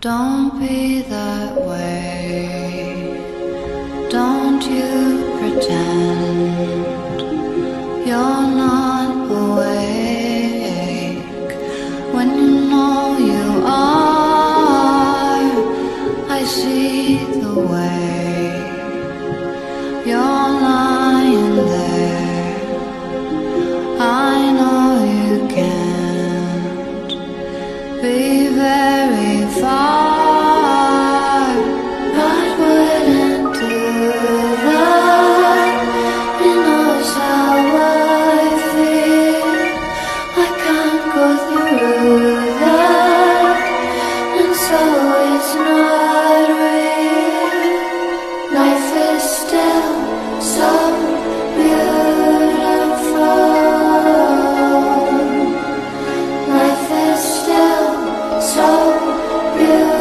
Don't be that way. Don't you pretend you're not awake when you know you are. I see the way you're lying there. I know you can't be very far, but wouldn't do that. He knows how I feel. I can't go through that, and so it's not real. Life is still so beautiful. Life is still so beautiful.